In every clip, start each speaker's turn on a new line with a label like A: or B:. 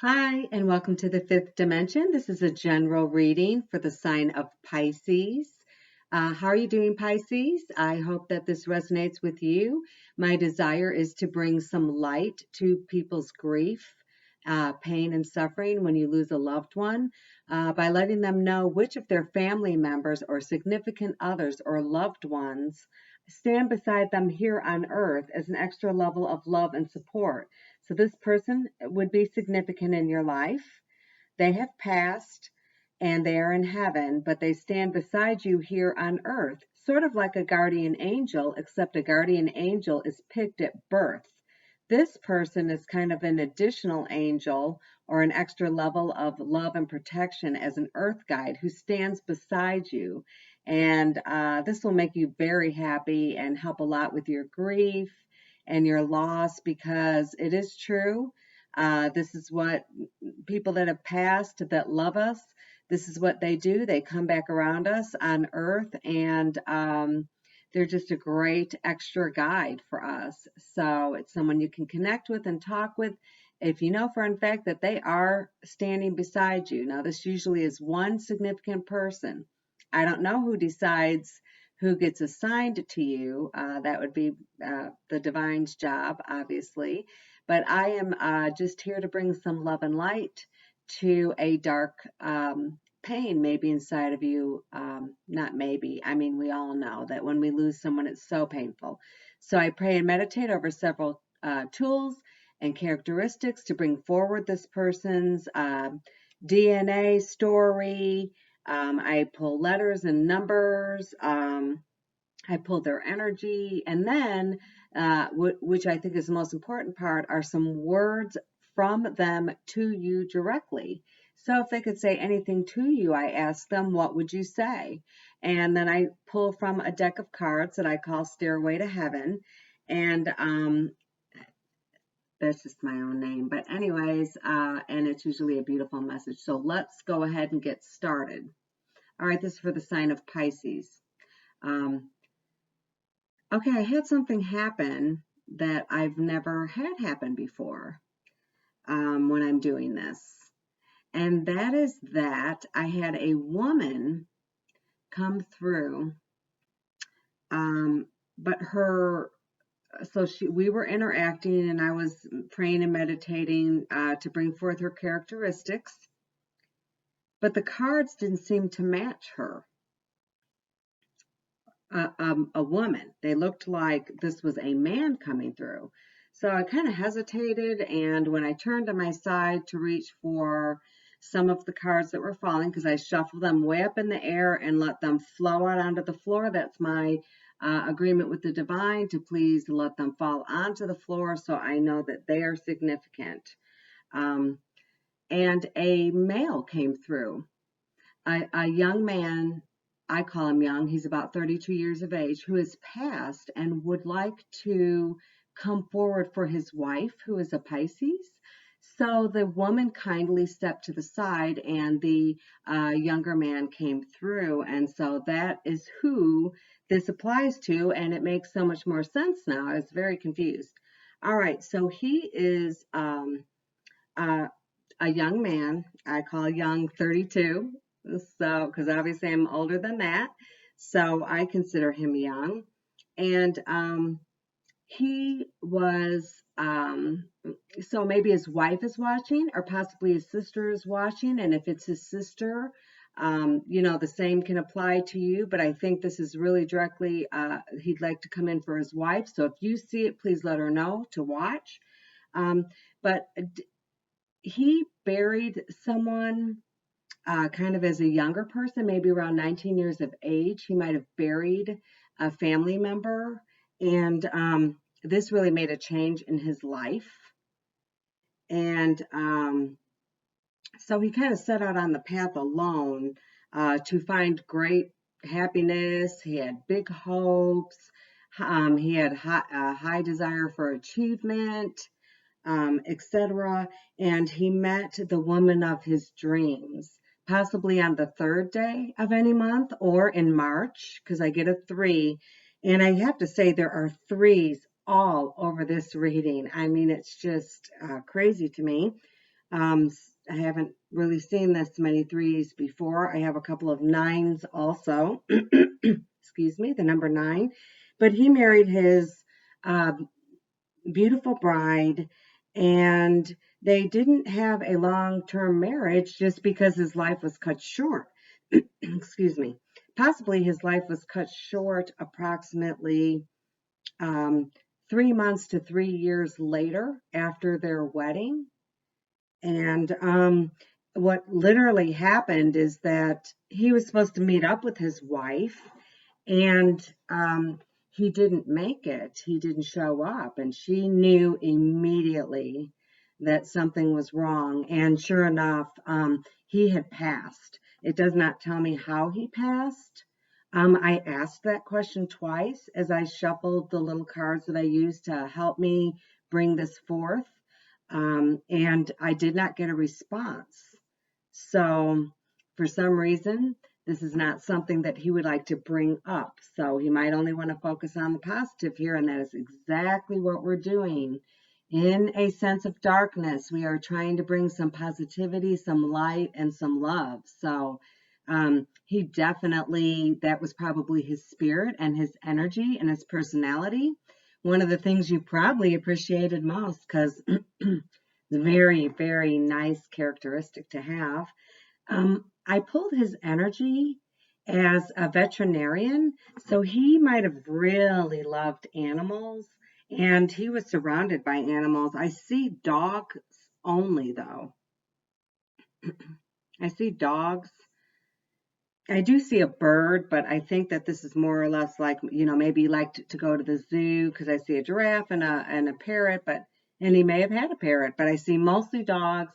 A: Hi, and welcome to the fifth dimension. This is a general reading for the sign of Pisces. How are you doing, Pisces? I hope that this resonates with you. My desire is to bring some light to people's grief, pain, and suffering when you lose a loved one by letting them know which of their family members or significant others or loved ones stand beside them here on earth as an extra level of love and support. So this person would be significant in your life. They have passed and they are in heaven, but they stand beside you here on earth, sort of like a guardian angel, except a guardian angel is picked at birth. This person is kind of an additional angel or an extra level of love and protection as an earth guide who stands beside you. And this will make you very happy and help a lot with your grief and your loss because it is true. This is what people that have passed that love us, this is what they do. They come back around us on earth and they're just a great extra guide for us. So it's someone you can connect with and talk with if you know for a fact that they are standing beside you. Now, this usually is one significant person. I don't know who decides who gets assigned to you. That would be the divine's job, obviously. But I am just here to bring some love and light to a dark pain maybe inside of you. Not maybe, I mean, we all know that when we lose someone, it's so painful. So I pray and meditate over several tools and characteristics to bring forward this person's DNA story. I pull letters and numbers. I pull their energy. And then, which I think is the most important part, are some words from them to you directly. So if they could say anything to you, I ask them, what would you say? And then I pull from a deck of cards that I call Stairway to Heaven. And that's just my own name. But anyways, and it's usually a beautiful message. So let's go ahead and get started. All right, this is for the sign of Pisces. Okay, I had something happen that I've never had happen before when I'm doing this. And that is that I had a woman come through, but we were interacting and I was praying and meditating to bring forth her characteristics, but the cards didn't seem to match her. A woman. They looked like this was a man coming through. So I kind of hesitated, and when I turned to my side to reach for some of the cards that were falling, because I shuffled them way up in the air and let them flow out onto the floor. That's my agreement with the divine to please let them fall onto the floor so I know that they are significant. And a male came through, a young man. I call him young, he's about 32 years of age, who has passed and would like to come forward for his wife, who is a Pisces. So the woman kindly stepped to the side and the younger man came through. And so that is who this applies to. And it makes so much more sense now. I was very confused. All right. So he is a young man. I call young 32. So, because obviously I'm older than that, so I consider him young. And he was, so maybe his wife is watching, or possibly his sister is watching. And if it's his sister, the same can apply to you. But I think this is really directly, he'd like to come in for his wife. So if you see it, please let her know to watch. But he buried someone kind of as a younger person, maybe around 19 years of age. He might have buried a family member, and this really made a change in his life. And so he kind of set out on the path alone to find great happiness. He had big hopes. He had a high desire for achievement, etc. And he met the woman of his dreams, possibly on the third day of any month or in March, because I get a 3. And I have to say there are 3s all over this reading. I mean, it's just crazy to me. I haven't really seen this many threes before. I have a couple of nines also. Excuse me, the number 9. But he married his uh, beautiful bride, and they didn't have a long-term marriage just because his life was cut short. Excuse me. Possibly his life was cut short approximately um, 3 months to 3 years later after their wedding. And what literally happened is that he was supposed to meet up with his wife, and he didn't make it. He didn't show up, and she knew immediately that something was wrong. And sure enough, he had passed. It does not tell me how he passed. I asked that question twice as I shuffled the little cards that I used to help me bring this forth, and I did not get a response. So, for some reason, this is not something that he would like to bring up. So, he might only want to focus on the positive here, and that is exactly what we're doing. In a sense of darkness, we are trying to bring some positivity, some light, and some love. So, he definitely, that was probably his spirit and his energy and his personality. One of the things you probably appreciated most, because very, very nice characteristic to have. I pulled his energy as a veterinarian, so he might have really loved animals, and he was surrounded by animals. I see dogs only, though. I see dogs. I do see a bird, but I think that this is more or less like, maybe he liked to go to the zoo because I see a giraffe and a parrot, and he may have had a parrot, but I see mostly dogs.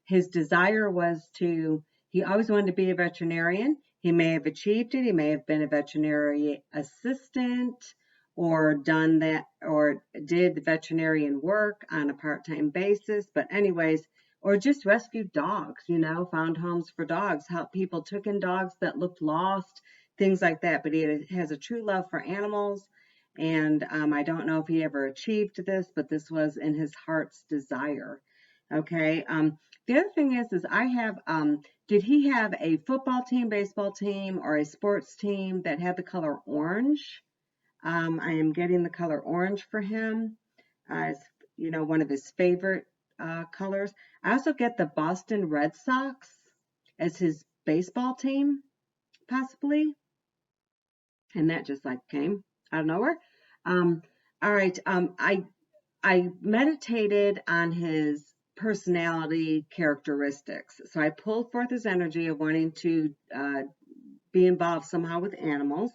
A: His desire was he always wanted to be a veterinarian. He may have achieved it. He may have been a veterinary assistant or done that or did veterinarian work on a part-time basis. But anyways, or just rescued dogs, found homes for dogs, helped people, took in dogs that looked lost, things like that. But he has a true love for animals. And I don't know if he ever achieved this, but this was in his heart's desire. Okay. The other thing is I have, did he have a football team, baseball team, or a sports team that had the color orange? I am getting the color orange for him as, one of his favorite colors. I also get the Boston Red Sox as his baseball team, possibly. And that just like came out of nowhere. Um, all right. I meditated on his personality characteristics. So I pulled forth his energy of wanting to be involved somehow with animals,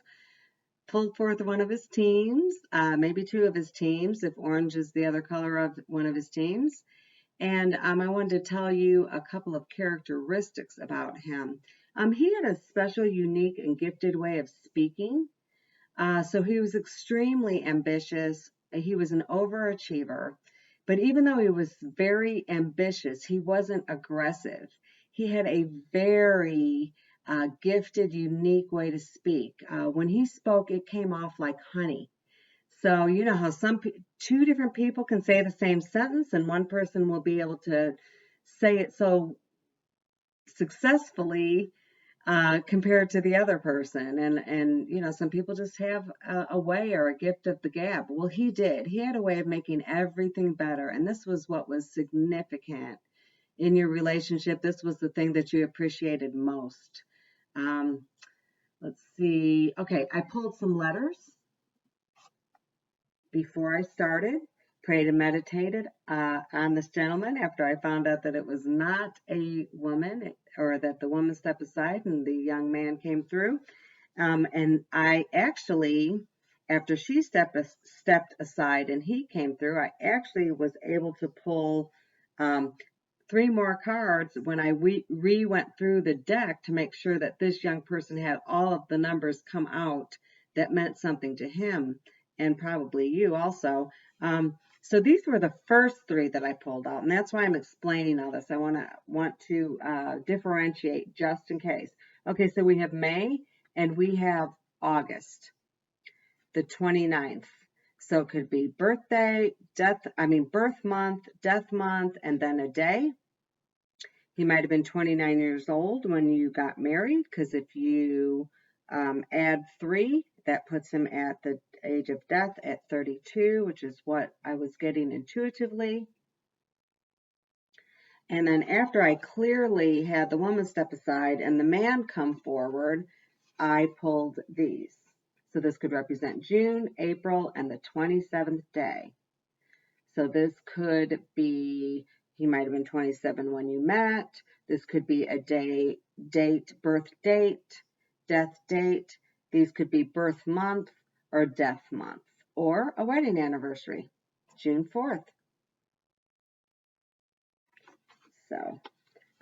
A: pulled forth one of his teams, maybe two of his teams, if orange is the other color of one of his teams. And I wanted to tell you a couple of characteristics about him. He had a special, unique, and gifted way of speaking. So he was extremely ambitious. He was an overachiever. But even though he was very ambitious, he wasn't aggressive. He had a very gifted, unique way to speak. When he spoke, it came off like honey. So you know how two different people can say the same sentence, and one person will be able to say it so successfully compared to the other person. And some people just have a way or a gift of the gab. Well, he did. He had a way of making everything better. And this was what was significant in your relationship. This was the thing that you appreciated most. Um, let's see. Okay, I pulled some letters before I started. Prayed and meditated on this gentleman after I found out that it was not a woman, or that the woman stepped aside and the young man came through. And I actually, after she stepped aside and he came through, I actually was able to pull um, 3 more cards when I went through the deck to make sure that this young person had all of the numbers come out that meant something to him, and probably you also. So these were the first 3 that I pulled out, and that's why I'm explaining all this. I want to differentiate just in case. Okay, so we have May and we have August, the 29th. So it could be birthday, birth month, death month, and then a day. He might have been 29 years old when you got married, because if you add 3, that puts him at the age of death at 32, which is what I was getting intuitively. And then after I clearly had the woman step aside and the man come forward, I pulled these. So this could represent June, April, and the 27th day. So this could be, he might have been 27 when you met. This could be a birth date, death date. These could be birth month or death month, or a wedding anniversary, June 4th. So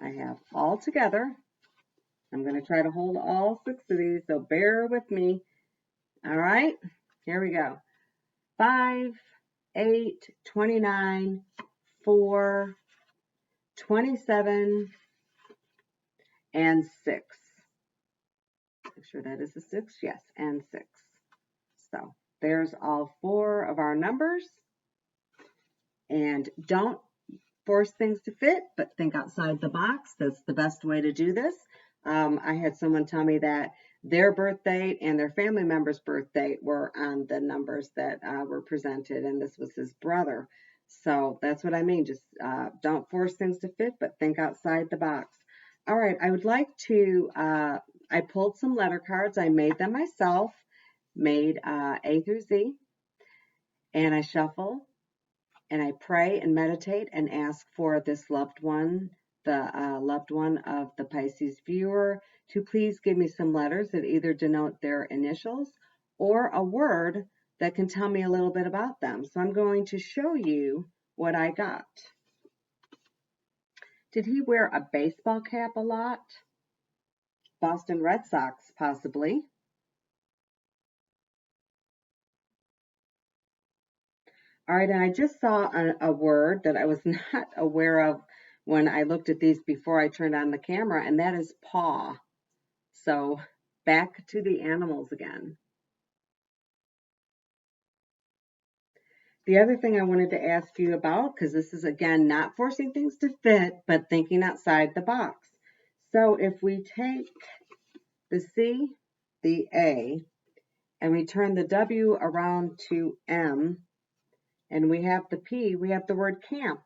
A: I have all together. I'm going to try to hold all 6 of these, so bear with me. All right, here we go. 5, 8, 29, 4, 27, and 6. Make sure that is a 6. Yes, and 6. So there's all 4 of our numbers. And don't force things to fit, but think outside the box. That's the best way to do this. I had someone tell me that their birth date and their family member's birth date were on the numbers that were presented, and this was his brother. So that's what I mean. Just don't force things to fit, but think outside the box. All right, I would like to, I pulled some letter cards. I made them myself, made A through Z, and I shuffle and I pray and meditate and ask for this loved one, the loved one of the Pisces viewer, to please give me some letters that either denote their initials or a word that can tell me a little bit about them. So I'm going to show you what I got. Did he wear a baseball cap a lot? Boston Red Sox, possibly. All right, and I just saw a word that I was not aware of when I looked at these before I turned on the camera, and that is paw. So back to the animals again. The other thing I wanted to ask you about, because this is again not forcing things to fit, but thinking outside the box. So if we take the C, the A, and we turn the W around to M, and we have the P, we have the word camp.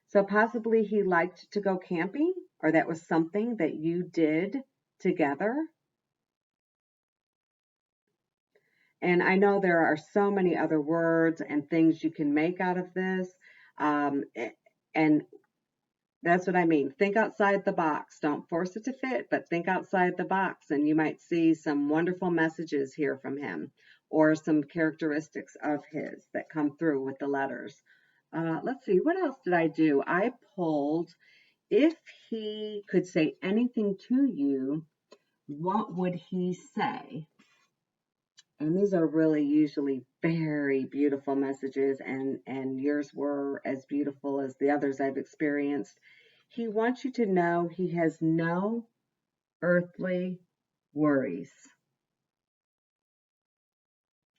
A: So possibly he liked to go camping, or that was something that you did together. And I know there are so many other words and things you can make out of this. And that's what I mean. Think outside the box. Don't force it to fit, but think outside the box. And you might see some wonderful messages here from him, or some characteristics of his that come through with the letters. Let's see, what else did I do? I pulled, if he could say anything to you, what would he say? And these are really usually very beautiful messages, and yours were as beautiful as the others I've experienced. He wants you to know he has no earthly worries.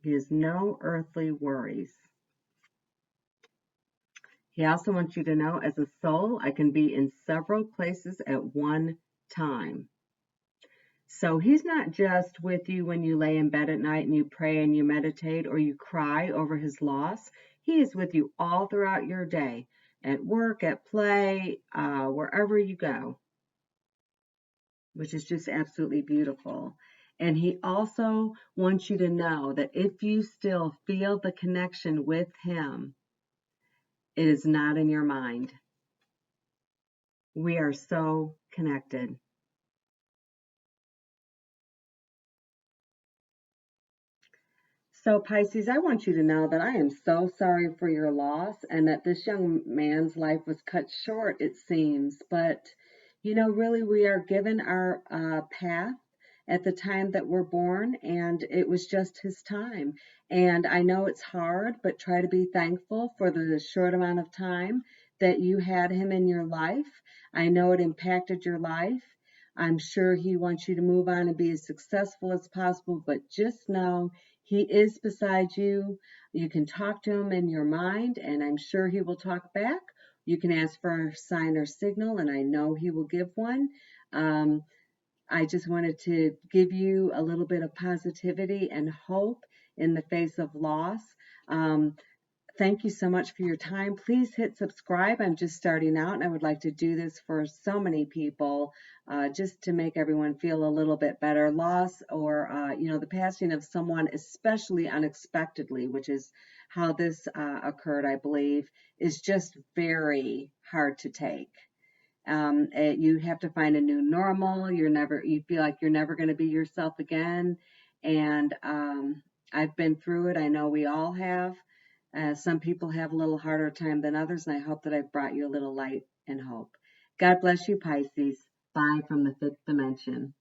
A: He has no earthly worries. He also wants you to know, as a soul, I can be in several places at one time. So he's not just with you when you lay in bed at night and you pray and you meditate or you cry over his loss. He is with you all throughout your day, at work, at play, wherever you go, which is just absolutely beautiful. And he also wants you to know that if you still feel the connection with him, it is not in your mind. We are so connected. So, Pisces, I want you to know that I am so sorry for your loss, and that this young man's life was cut short, it seems. But, really, we are given our path at the time that we're born, and it was just his time. And I know it's hard, but try to be thankful for the short amount of time that you had him in your life. I know it impacted your life. I'm sure he wants you to move on and be as successful as possible, but just know he is beside you. You can talk to him in your mind, and I'm sure he will talk back. You can ask for a sign or signal, and I know he will give one. Um, I just wanted to give you a little bit of positivity and hope in the face of loss. Um, Thank you so much for your time. Please hit subscribe. I'm just starting out, and I would like to do this for so many people, just to make everyone feel a little bit better. Loss or, the passing of someone, especially unexpectedly, which is how this occurred, I believe, is just very hard to take. You have to find a new normal. You feel like you're never going to be yourself again. And I've been through it. I know we all have. Some people have a little harder time than others, and I hope that I've brought you a little light and hope. God bless you, Pisces. Bye from the fifth dimension.